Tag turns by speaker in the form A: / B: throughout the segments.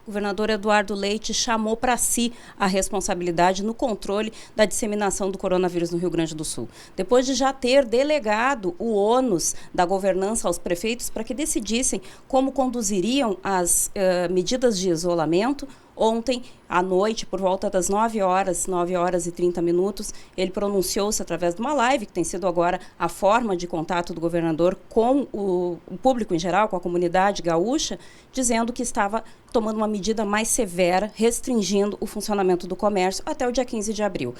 A: o governador Eduardo Leite chamou para si a responsabilidade no controle da disseminação do coronavírus no Rio Grande do Sul. Depois de já ter delegado o ônus da governança aos prefeitos para que decidissem como conduziriam as medidas de isolamento, ontem à noite, por volta das 9 horas e 30 minutos, ele pronunciou-se através de uma live, que tem sido agora a forma de contato do governador com o público em geral, com a comunidade gaúcha, dizendo que estava tomando uma medida mais severa, restringindo o funcionamento do comércio até o dia 15 de abril.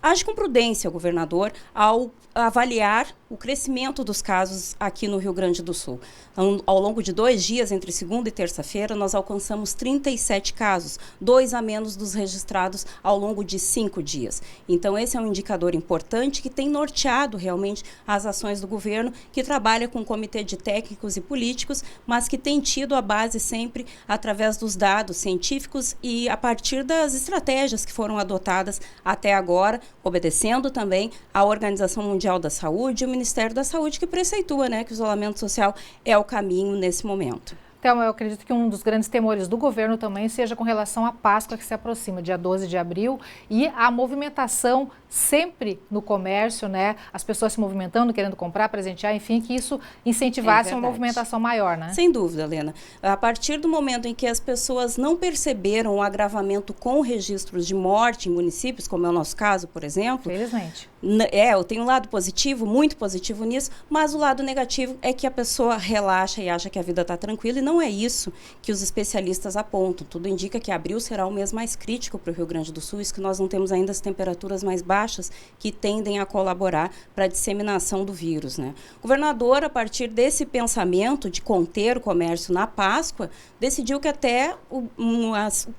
A: Age com prudência o governador ao avaliar o crescimento dos casos aqui no Rio Grande do Sul. Então, ao longo de 2 dias, entre segunda e terça-feira, nós alcançamos 37 casos, 2 a menos dos registrados ao longo de 5 dias. Então, esse é um indicador importante que tem norteado realmente as ações do governo, que trabalha com um comitê de técnicos e políticos, mas que tem tido a base sempre através dos dados científicos e a partir das estratégias que foram adotadas até agora, obedecendo também à Organização Mundial da Saúde e o Ministério da Saúde, que preceitua, né, que o isolamento social é o caminho nesse momento.
B: Então, eu acredito que um dos grandes temores do governo também seja com relação à Páscoa que se aproxima, dia 12 de abril, e a movimentação sempre no comércio, né? As pessoas se movimentando, querendo comprar, presentear, enfim, que isso incentivasse uma movimentação maior, né?
A: Sem dúvida, Helena. A partir do momento em que as pessoas não perceberam o agravamento com registros de morte em municípios, como é o nosso caso, por exemplo...
B: Felizmente.
A: Eu tenho um lado positivo, muito positivo nisso, mas o lado negativo é que a pessoa relaxa e acha que a vida está tranquila, e não é isso que os especialistas apontam. Tudo indica que abril será o mês mais crítico para o Rio Grande do Sul, isso que nós não temos ainda as temperaturas mais baixas que tendem a colaborar para a disseminação do vírus, né? O governador, a partir desse pensamento de conter o comércio na Páscoa, decidiu que até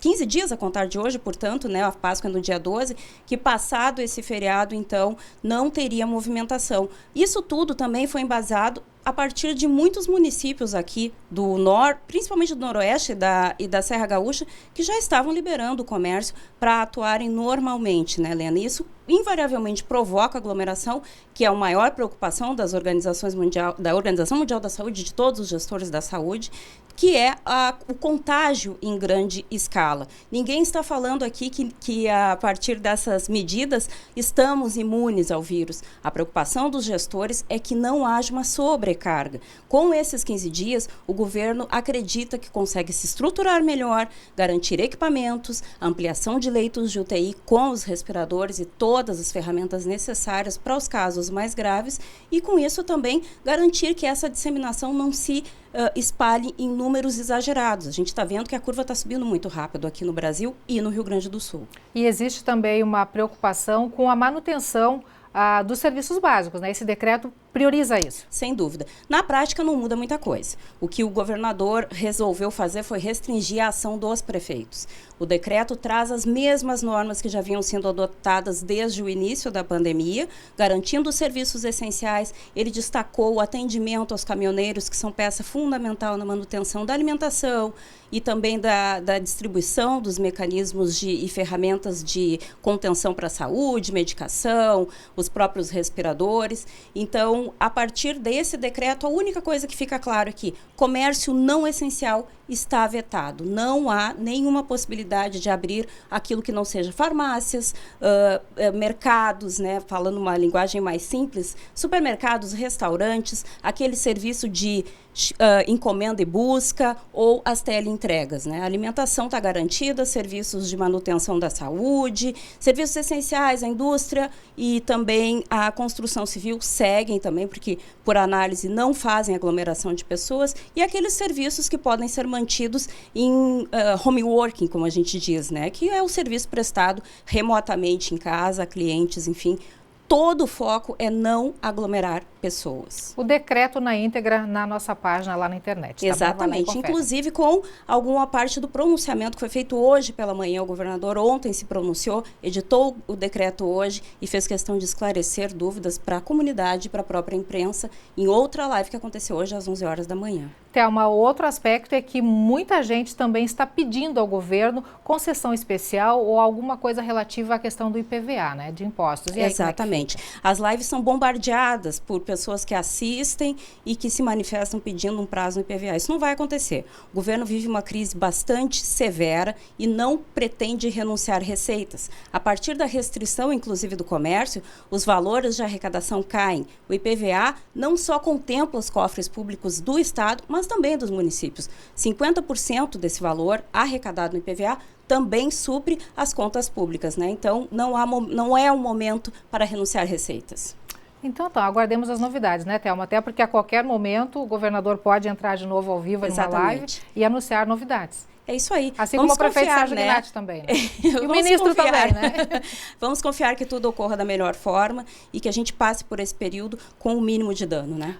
A: 15 dias a contar de hoje, portanto, né, a Páscoa é no dia 12, que passado esse feriado, então, não teria movimentação. Isso tudo também foi embasado a partir de muitos municípios aqui do norte, principalmente do noroeste e da Serra Gaúcha, que já estavam liberando o comércio para atuarem normalmente, né, Helena? Isso invariavelmente provoca aglomeração, que é a maior preocupação da Organização Mundial da Saúde, de todos os gestores da saúde, que é o contágio em grande escala. Ninguém está falando aqui que a partir dessas medidas estamos imunes ao vírus. A preocupação dos gestores é que não haja uma sobrecarga. Com esses 15 dias, o governo acredita que consegue se estruturar melhor, garantir equipamentos, ampliação de leitos de UTI com os respiradores e todas as ferramentas necessárias para os casos mais graves e, com isso, também garantir que essa disseminação não se espalhe em números exagerados. A gente está vendo que a curva está subindo muito rápido aqui no Brasil e no Rio Grande do Sul.
B: E existe também uma preocupação com a manutenção dos serviços básicos, né? Esse decreto prioriza isso.
A: Sem dúvida. Na prática não muda muita coisa. O que o governador resolveu fazer foi restringir a ação dos prefeitos. O decreto traz as mesmas normas que já vinham sendo adotadas desde o início da pandemia, garantindo os serviços essenciais. Ele destacou o atendimento aos caminhoneiros, que são peça fundamental na manutenção da alimentação e também da distribuição dos mecanismos e ferramentas de contenção para a saúde, medicação, os próprios respiradores. Então, a partir desse decreto, a única coisa que fica claro é que comércio não essencial está vetado. Não há nenhuma possibilidade de abrir aquilo que não seja farmácias, mercados, né, falando uma linguagem mais simples, supermercados, restaurantes, aquele serviço de encomenda e busca ou as teleentregas, né? A alimentação está garantida, serviços de manutenção da saúde, serviços essenciais, a indústria e também a construção civil seguem também, porque por análise não fazem aglomeração de pessoas, e aqueles serviços que podem ser mantidos em home working, como a gente diz, né? Que é o serviço prestado remotamente em casa, a clientes, enfim. Todo o foco é não aglomerar pessoas.
B: O decreto na íntegra na nossa página lá na internet. Tá?
A: Exatamente, inclusive com alguma parte do pronunciamento que foi feito hoje pela manhã. O governador ontem se pronunciou, editou o decreto hoje e fez questão de esclarecer dúvidas para a comunidade e para a própria imprensa em outra live que aconteceu hoje às 11 horas da manhã.
B: Thelma, outro aspecto é que muita gente também está pedindo ao governo concessão especial ou alguma coisa relativa à questão do IPVA, né, de impostos. E aí,
A: exatamente. As lives são bombardeadas por pessoas que assistem e que se manifestam pedindo um prazo no IPVA. Isso não vai acontecer. O governo vive uma crise bastante severa e não pretende renunciar receitas. A partir da restrição, inclusive, do comércio, os valores de arrecadação caem. O IPVA não só contempla os cofres públicos do Estado, mas também dos municípios. 50% desse valor arrecadado no IPVA também supre as contas públicas, né? Então, não é um momento para renunciar receitas.
B: Então, aguardemos as novidades, né, Thelma? Até porque a qualquer momento o governador pode entrar de novo ao vivo numa live e anunciar novidades.
A: É isso aí.
B: Assim como o prefeito Sérgio Gnatti também, né? E o ministro também, né?
A: Vamos confiar que tudo ocorra da melhor forma e que a gente passe por esse período com o mínimo de dano, né?